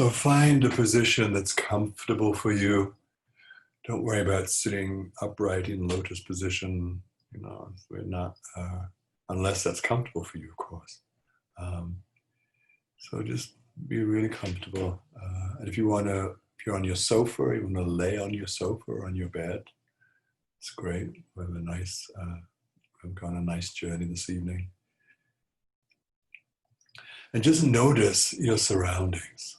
So find a position that's comfortable for you. Don't worry about sitting upright in lotus position. We're not, unless that's comfortable for you, of course. So just be really comfortable. And if you're on your sofa, you want to lay on your sofa or on your bed, it's great. We've gone a nice journey this evening. And just notice your surroundings.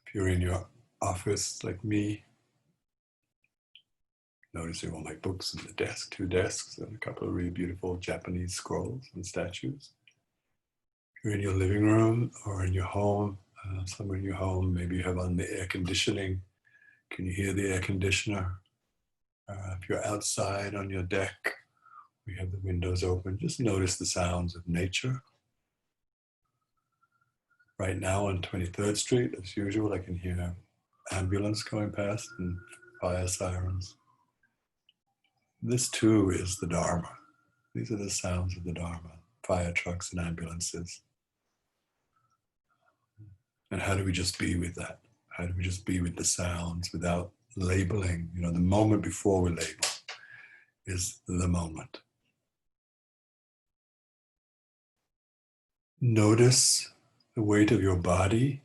If you're in your office like me, noticing all my books on the desk, 2 desks, and a couple of really beautiful Japanese scrolls and statues. If you're in your living room or in your home, somewhere in your home, maybe you have on the air conditioning. Can you hear the air conditioner? If you're outside on your deck, we have the windows open. Just notice the sounds of nature. Right now on 23rd Street, as usual, I can hear an ambulance going past and fire sirens. This too is the Dharma. These are the sounds of the Dharma, fire trucks and ambulances. And how do we just be with that? How do we just be with the sounds without labeling? The moment before we label is the moment. Notice the weight of your body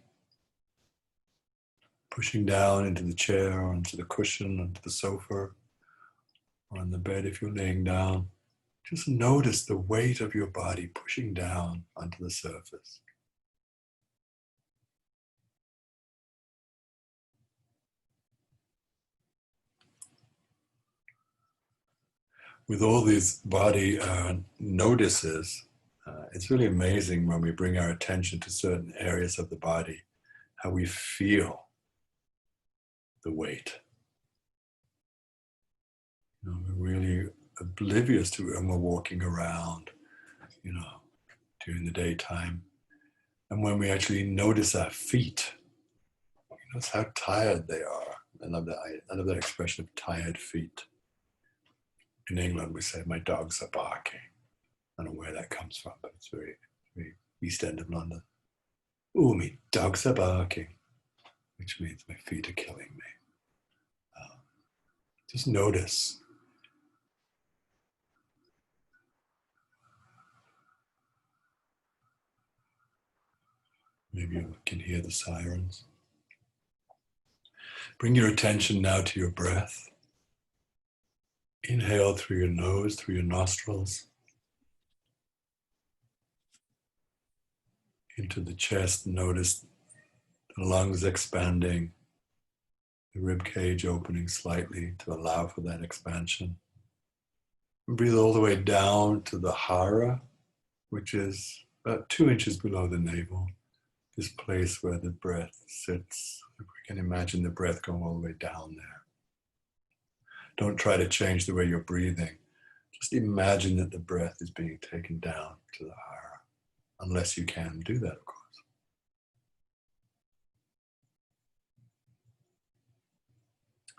pushing down into the chair, or onto the cushion, onto the sofa, or on the bed if you're laying down. Just notice the weight of your body pushing down onto the surface. With all these body notices, it's really amazing when we bring our attention to certain areas of the body, how we feel the weight. We're really oblivious to it when we're walking around, during the daytime. And when we actually notice our feet, notice how tired they are. I love that expression of tired feet. In England, we say, my dogs are barking. I don't know where that comes from, but it's very, very East End of London. Oh, me dogs are barking, which means my feet are killing me. Just notice. Maybe you can hear the sirens. Bring your attention now to your breath. Inhale through your nose, through your nostrils, into the chest. Notice the lungs expanding, the rib cage opening slightly to allow for that expansion. And breathe all the way down to the hara, which is about 2 inches below the navel, this place where the breath sits. If we can imagine the breath going all the way down there. Don't try to change the way you're breathing. Just imagine that the breath is being taken down to the hara, unless you can do that, of course.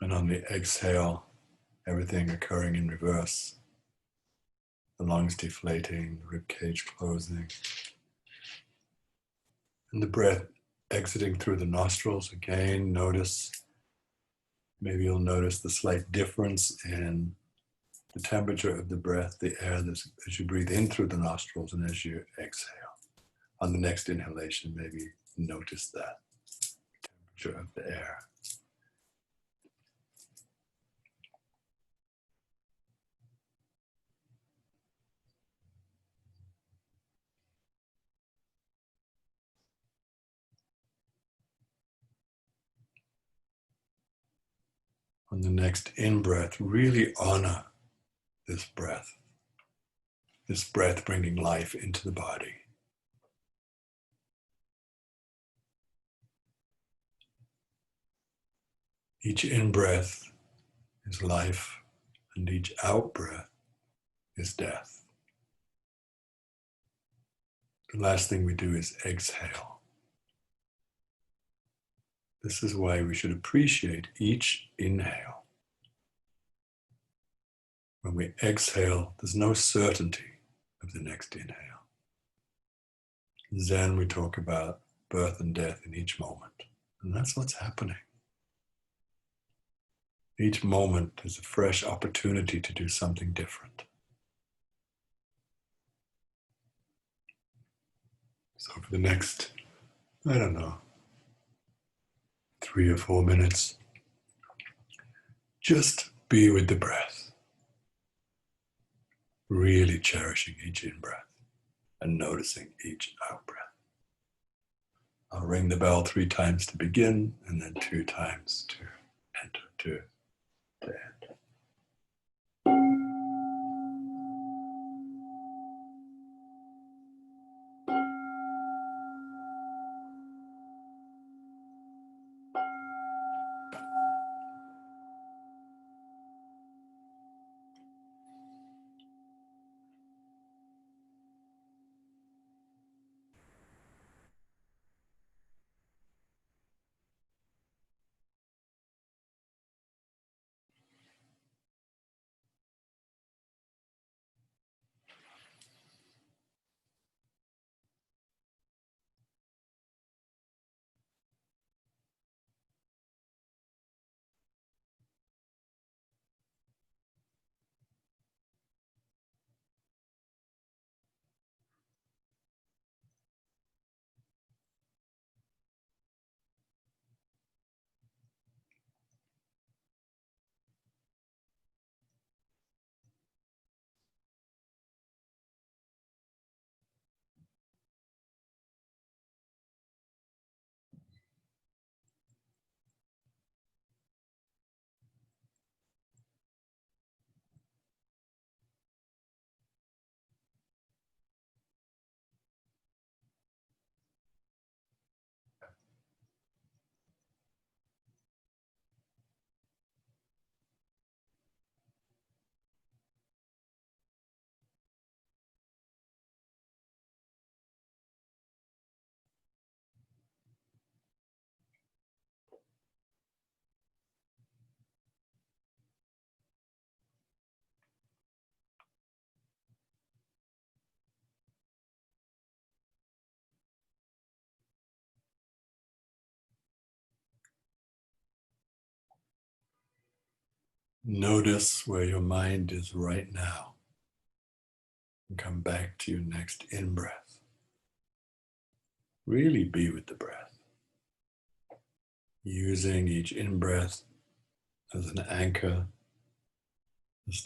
And on the exhale, everything occurring in reverse. The lungs deflating, the rib cage closing. And the breath exiting through the nostrils. Again, maybe you'll notice the slight difference in the temperature of the breath, the air as you breathe in through the nostrils and as you exhale. On the next inhalation, maybe notice that temperature of the air. On the next in-breath, really honor this breath bringing life into the body. Each in-breath is life, and each out-breath is death. The last thing we do is exhale. This is why we should appreciate each inhale. When we exhale, there's no certainty of the next inhale. Zen, we talk about birth and death in each moment. And that's what's happening. Each moment is a fresh opportunity to do something different. So for the next, 3 or 4 minutes, just be with the breath. Really cherishing each in-breath and noticing each out-breath. I'll ring the bell 3 times to begin and then 2 times to enter, to end. Notice where your mind is right now and come back to your next in-breath. Really be with the breath, using each in-breath as an anchor, as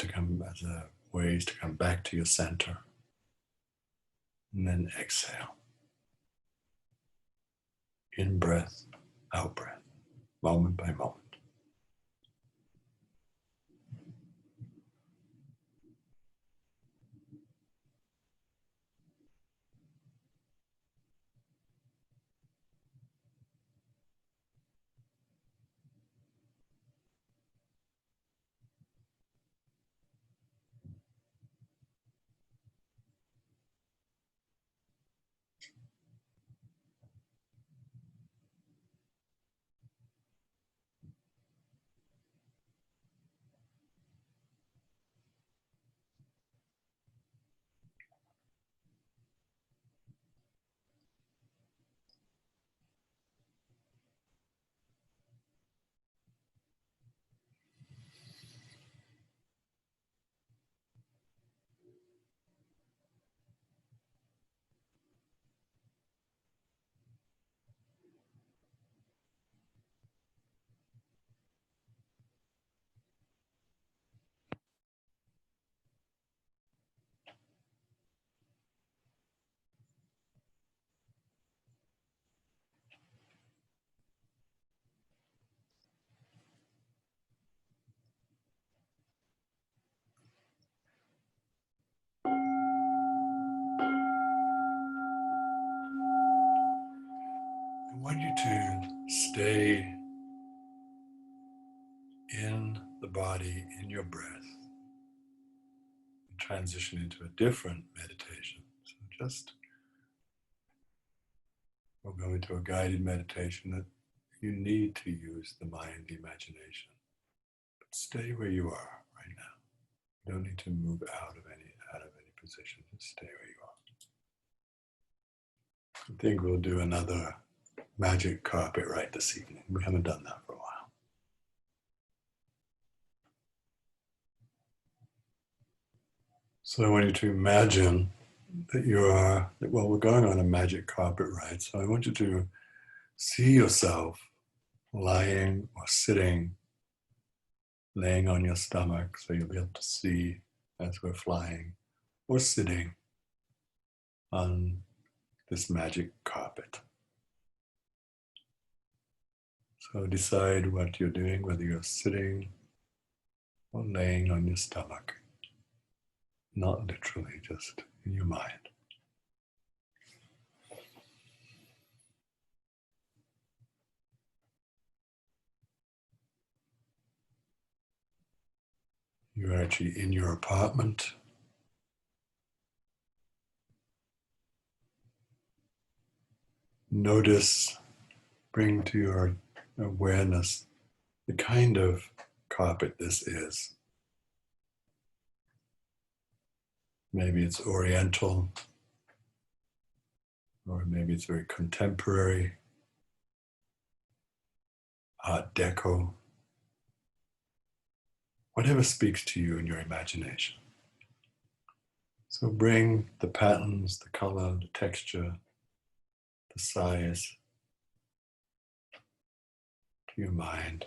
a ways to come back to your center, and then exhale. In-breath, out-breath, moment by moment. I want you to stay in the body, in your breath, and transition into a different meditation. So we'll go into a guided meditation that you need to use the mind, the imagination. But stay where you are right now. You don't need to move out of any position. Just stay where you are. I think we'll do another magic carpet ride this evening. We haven't done that for a while. So I want you to imagine that we're going on a magic carpet ride. So I want you to see yourself lying or sitting, laying on your stomach so you'll be able to see as we're flying, or sitting on this magic carpet. So decide what you're doing, whether you're sitting or laying on your stomach. Not literally, just in your mind. You're actually in your apartment. Notice, bring to your awareness the kind of carpet this is. Maybe it's Oriental, or maybe it's very contemporary, Art Deco, whatever speaks to you in your imagination. So bring the patterns, the color, the texture, the size to your mind.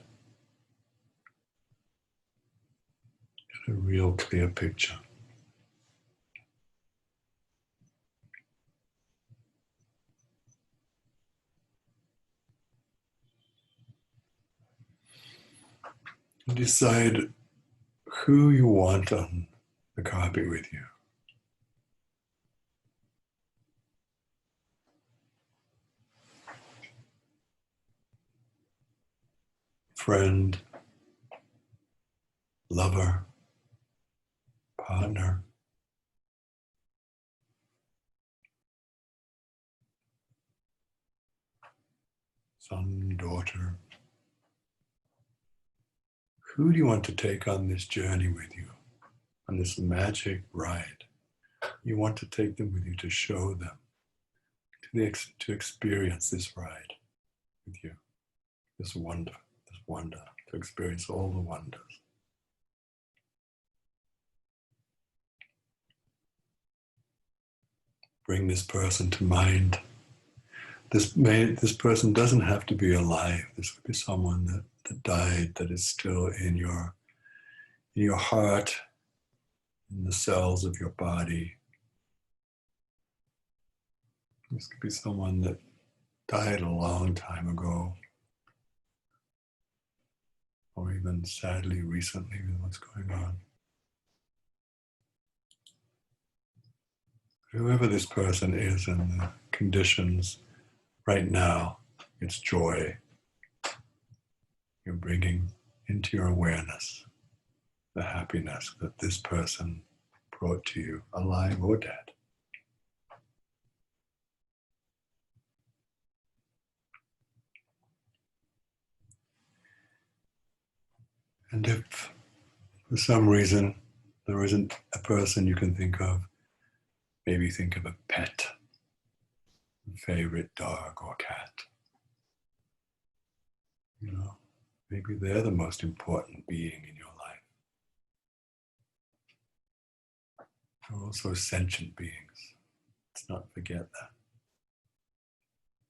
Get a real clear picture. And decide who you want on the carpet with you. Friend, lover, partner, son, daughter. Who do you want to take on this journey with you, on this magic ride? You want to take them with you to show them, to experience this ride with you, this wonder, to experience all the wonders. Bring this person to mind. This person doesn't have to be alive. This could be someone that died, that is still in your heart, in the cells of your body. This could be someone that died a long time ago, or even sadly recently with what's going on. Whoever this person is in the conditions right now, it's joy. You're bringing into your awareness the happiness that this person brought to you, alive or dead. And if for some reason there isn't a person you can think of, maybe think of a pet, a favorite dog or cat. You know, maybe they're the most important being in your life. They're also sentient beings. Let's not forget that.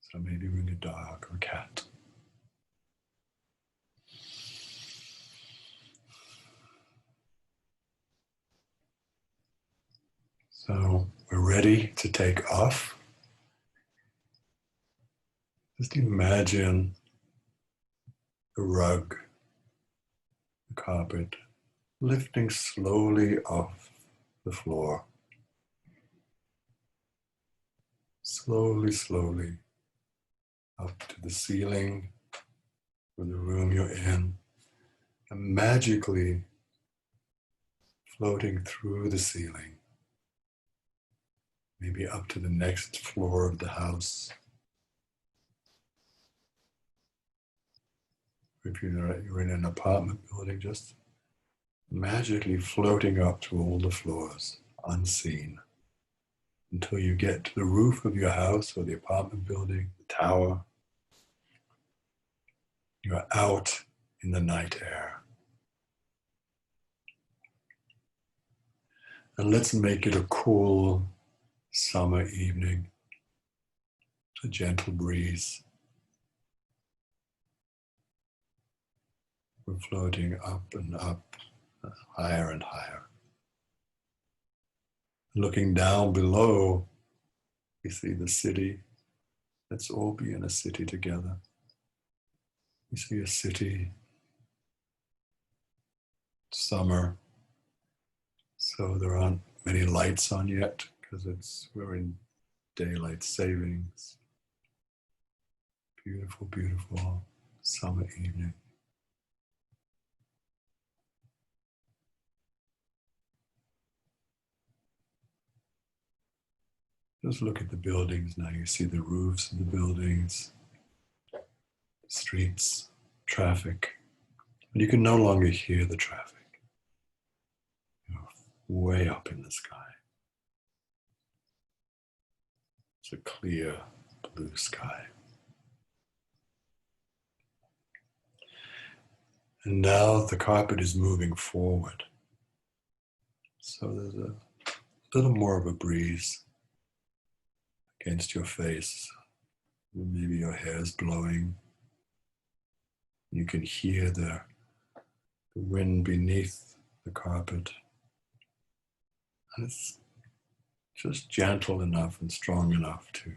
So maybe bring a dog or a cat. So we're ready to take off. Just imagine the rug, the carpet, lifting slowly off the floor. Slowly, slowly up to the ceiling of the room you're in, and magically floating through the ceiling, maybe up to the next floor of the house. If you're in an apartment building, just magically floating up to all the floors, unseen. until you get to the roof of your house or the apartment building, the tower. You are out in the night air. And let's make it a cool summer evening. A gentle breeze. We're floating up and up, higher and higher. Looking down below, we see the city. Let's all be in a city together. We see a city, summer, so there aren't many lights on yet because we're in daylight savings. Beautiful, beautiful summer evening. Just look at the buildings now. You see the roofs of the buildings, streets, traffic. And you can no longer hear the traffic. You're way up in the sky. It's a clear blue sky. And now the carpet is moving forward. So there's a little more of a breeze against your face. Maybe your hair is blowing. You can hear the wind beneath the carpet. And it's just gentle enough and strong enough to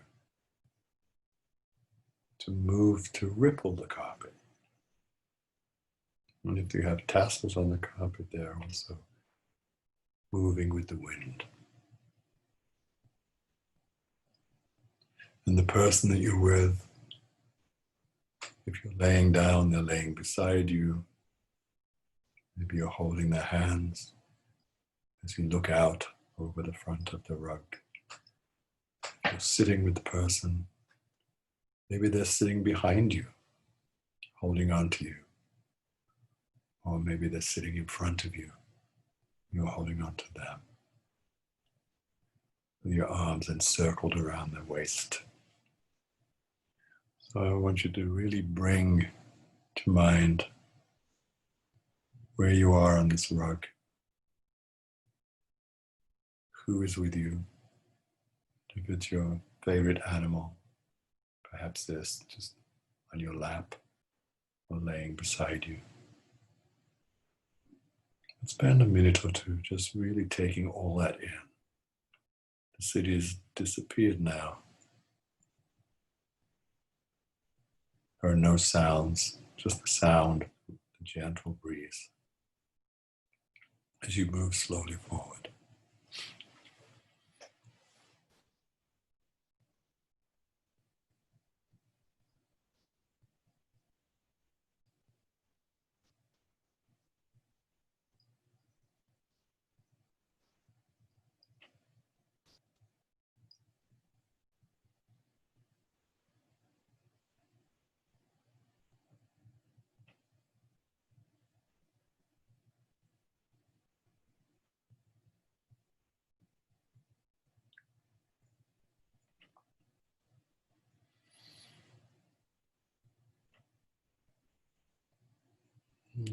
move, to ripple the carpet. And if you have tassels on the carpet, they're also moving with the wind. And the person that you're with, if you're laying down, they're laying beside you. Maybe you're holding their hands as you look out over the front of the rug. You're sitting with the person. Maybe they're sitting behind you, holding on to you. Or maybe they're sitting in front of you. You're holding on to them. With your arms encircled around their waist. So I want you to really bring to mind where you are on this rug. Who is with you? If it's your favorite animal, perhaps they're just on your lap or laying beside you. Spend a minute or two just really taking all that in. The city has disappeared now. There are no sounds, just the sound of the gentle breeze as you move slowly forward.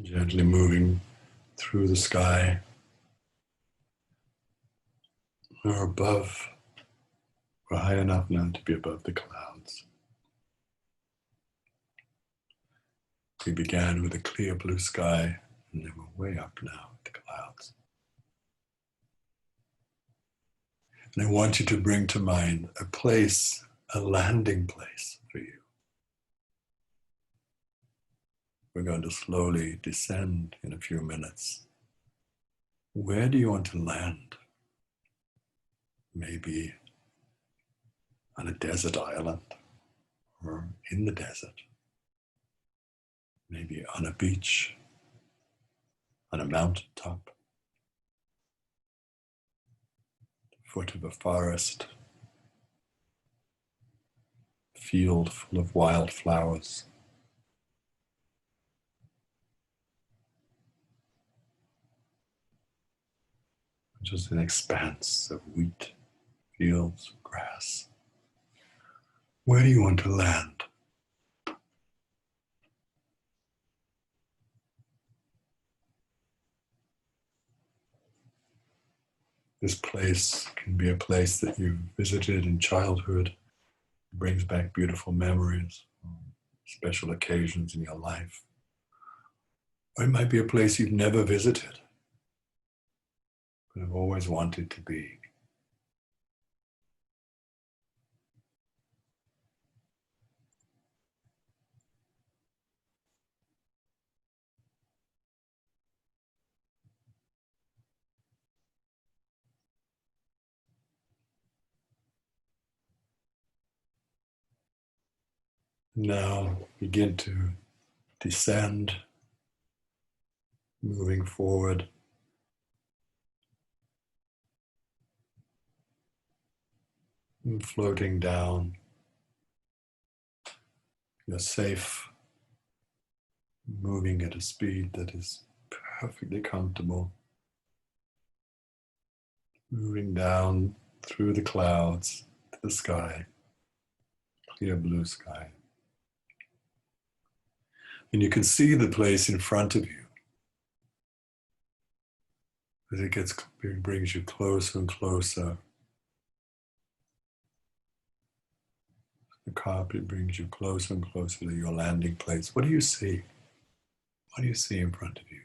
Gently moving through the sky or above. We're high enough now to be above the clouds. We began with a clear blue sky and then we're way up now with the clouds. And I want you to bring to mind a place, a landing place for you. We're going to slowly descend in a few minutes. Where do you want to land? Maybe on a desert island or in the desert. Maybe on a beach, on a mountaintop, the foot of a forest, a field full of wildflowers. Just an expanse of wheat fields, grass. Where do you want to land? This place can be a place that you visited in childhood. It brings back beautiful memories, special occasions in your life. Or it might be a place you've never visited, but have always wanted to be. Now begin to descend, moving forward. And floating down. You're safe, moving at a speed that is perfectly comfortable. Moving down through the clouds to the sky, clear blue sky. And you can see the place in front of you as it brings you closer and closer. The carpet brings you closer and closer to your landing place. What do you see? What do you see in front of you?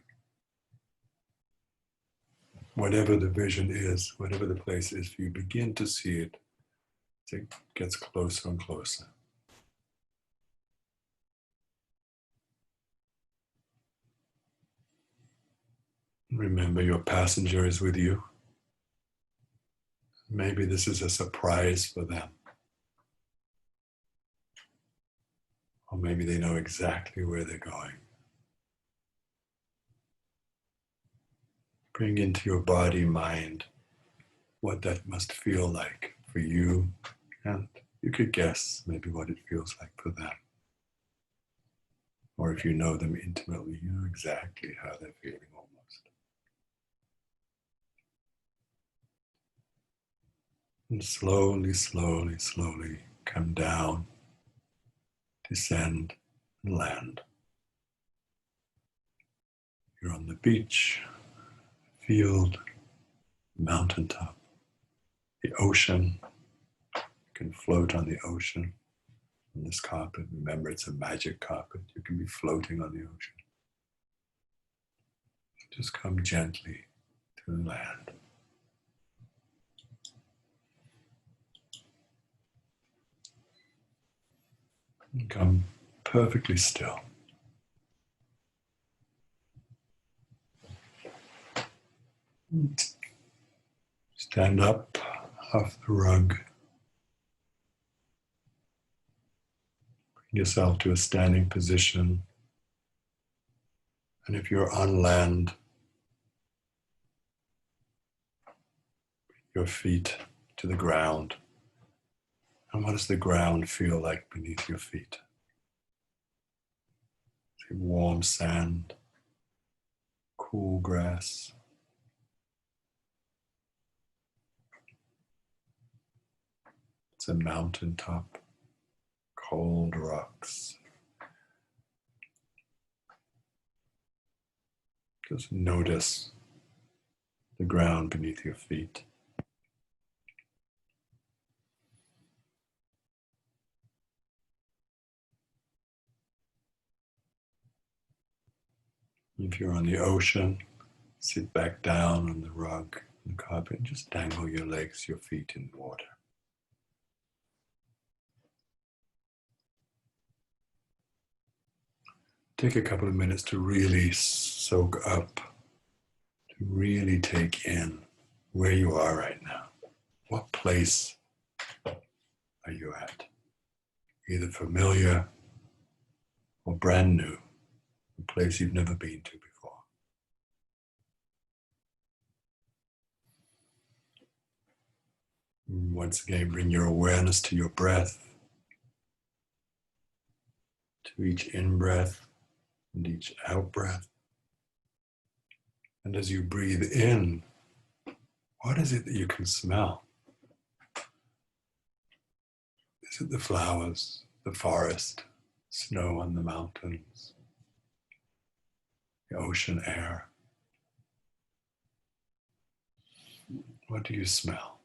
Whatever the vision is, whatever the place is, you begin to see it as it gets closer and closer. Remember, your passenger is with you. Maybe this is a surprise for them. Or maybe they know exactly where they're going. Bring into your body, mind, what that must feel like for you. And you could guess maybe what it feels like for them. Or if you know them intimately, you know exactly how they're feeling almost. And slowly, slowly, slowly come down, descend, and land. You're on the beach, field, mountaintop, the ocean. You can float on the ocean, on this carpet. Remember, it's a magic carpet. You can be floating on the ocean. Just come gently to the land. And come perfectly still. Stand up off the rug. Bring yourself to a standing position. And if you're on land, bring your feet to the ground. And what does the ground feel like beneath your feet? Is it warm sand, cool grass? It's a mountaintop, cold rocks. Just notice the ground beneath your feet. If you're on the ocean, sit back down on the rug, the carpet, and just dangle your legs, your feet in the water. Take a couple of minutes to really soak up, to really take in where you are right now. What place are you at? Either familiar or brand new, a place you've never been to before. Once again, bring your awareness to your breath, to each in-breath and each out-breath. And as you breathe in, what is it that you can smell? Is it the flowers, the forest, snow on the mountains, the ocean air? What do you smell?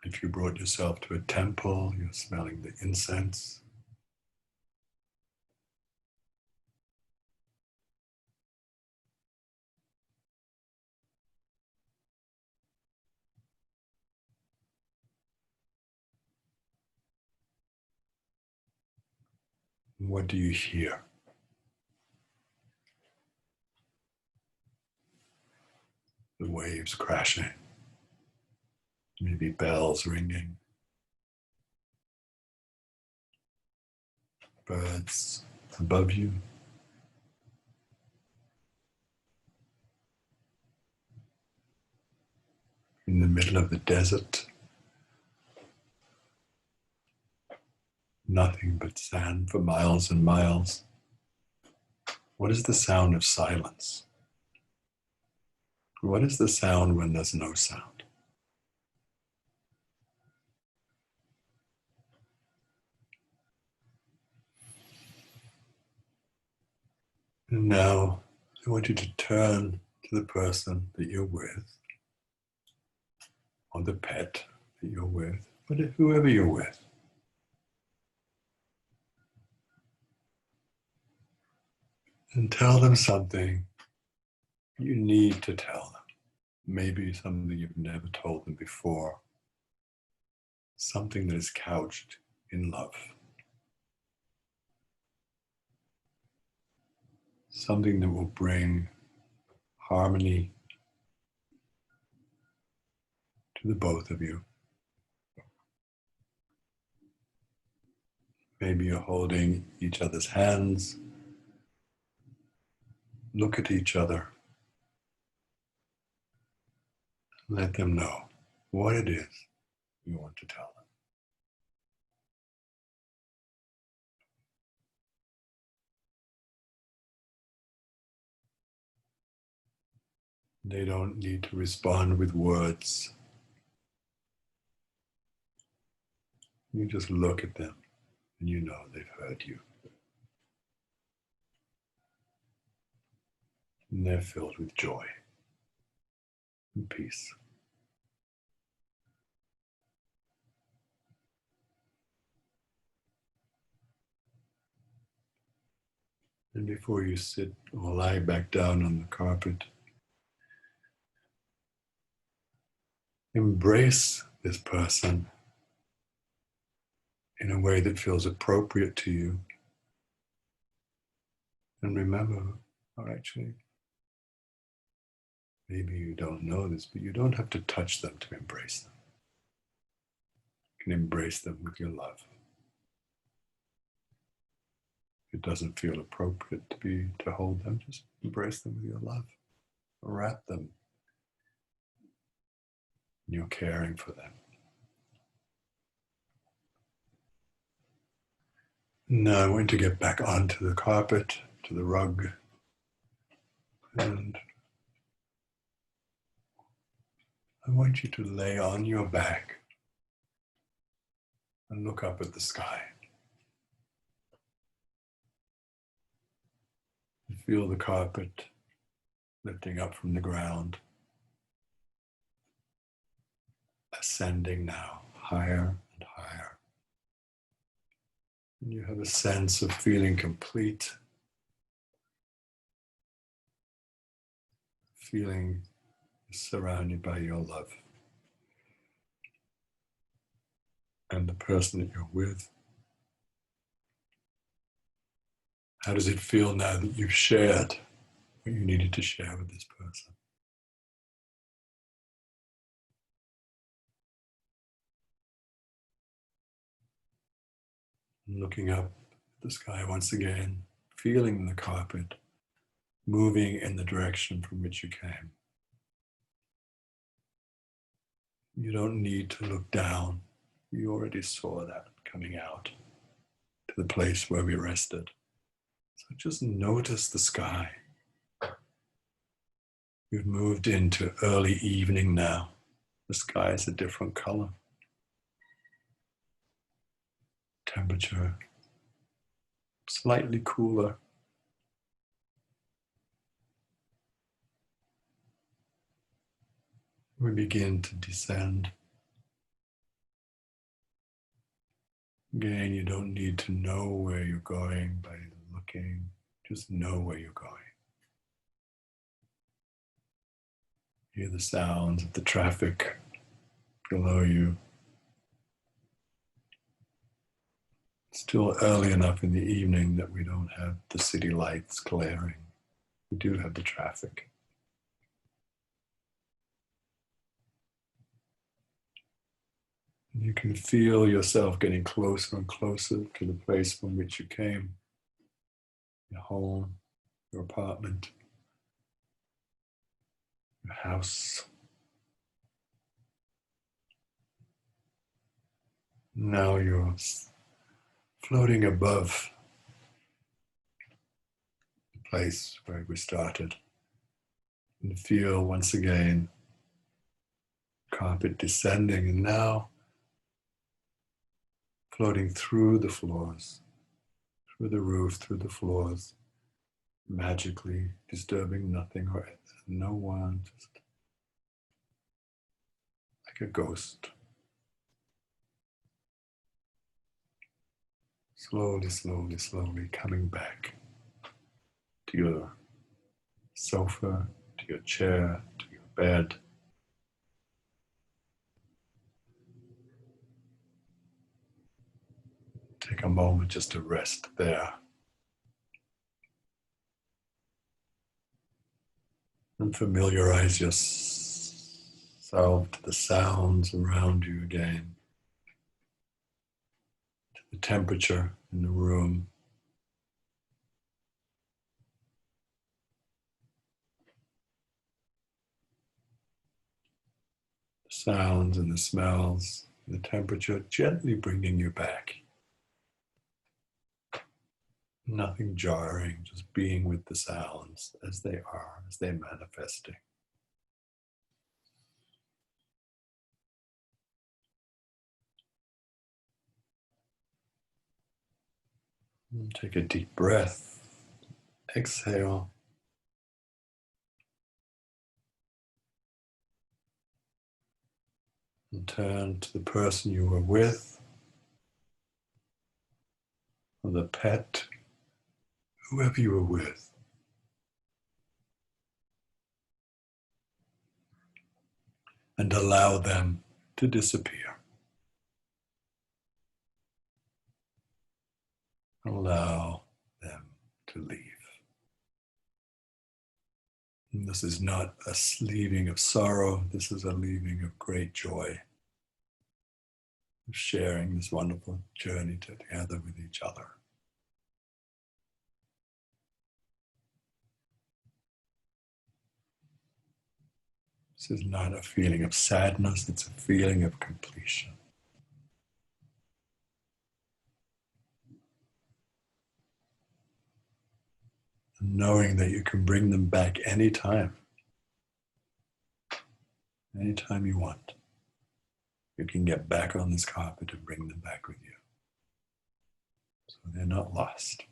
If you brought yourself to a temple, you're smelling the incense. What do you hear? The waves crashing, maybe bells ringing, birds above you. In the middle of the desert, nothing but sand for miles and miles. What is the sound of silence? What is the sound when there's no sound? And now I want you to turn to the person that you're with, or the pet that you're with, whoever you're with. And tell them something you need to tell them. Maybe something you've never told them before. Something that is couched in love. Something that will bring harmony to the both of you. Maybe you're holding each other's hands. Look at each other. Let them know what it is you want to tell them. They don't need to respond with words. You just look at them and you know they've heard you. And they're filled with joy and peace. And before you sit or lie back down on the carpet, embrace this person in a way that feels appropriate to you. And remember, actually, maybe you don't know this, but you don't have to touch them to embrace them. You can embrace them with your love. If it doesn't feel appropriate to hold them, just embrace them with your love. Wrap them. You're caring for them. Now I want to get back onto the carpet, to the rug, and I want you to lay on your back and look up at the sky. Feel the carpet lifting up from the ground, ascending now, higher and higher. And you have a sense of feeling complete, feeling surrounded by your love. And the person that you're with. How does it feel now that you've shared what you needed to share with this person? Looking up at the sky once again, feeling the carpet moving in the direction from which you came. You don't need to look down. You already saw that coming out to the place where we rested. So just notice the sky. We've moved into early evening now. The sky is a different color. Temperature slightly cooler. We begin to descend. Again, you don't need to know where you're going by looking. Just know where you're going. Hear the sounds of the traffic below you. It's still early enough in the evening that we don't have the city lights glaring. We do have the traffic. You can feel yourself getting closer and closer to the place from which you came. Your home, your apartment, your house. Now you're floating above the place where we started. And feel once again carpet descending, and now floating through the floors, through the roof, through the floors, magically disturbing nothing or no one, just like a ghost. Slowly, slowly, slowly coming back to your sofa, to your chair, to your bed. Take a moment just to rest there. And familiarize yourself to the sounds around you again, to the temperature in the room. The sounds and the smells, the temperature gently bringing you back. Nothing jarring, just being with the sounds as they are, as they're manifesting. And take a deep breath. Exhale. And turn to the person you were with, or the pet, whoever you were with. And allow them to disappear. Allow them to leave. And this is not a leaving of sorrow, this is a leaving of great joy, of sharing this wonderful journey together with each other. This is not a feeling of sadness, it's a feeling of completion. And knowing that you can bring them back anytime you want. You can get back on this carpet and bring them back with you. So they're not lost.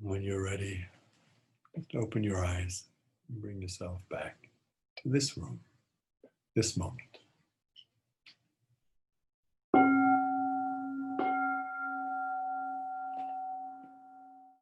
When you're ready, just open your eyes and bring yourself back to this room, this moment.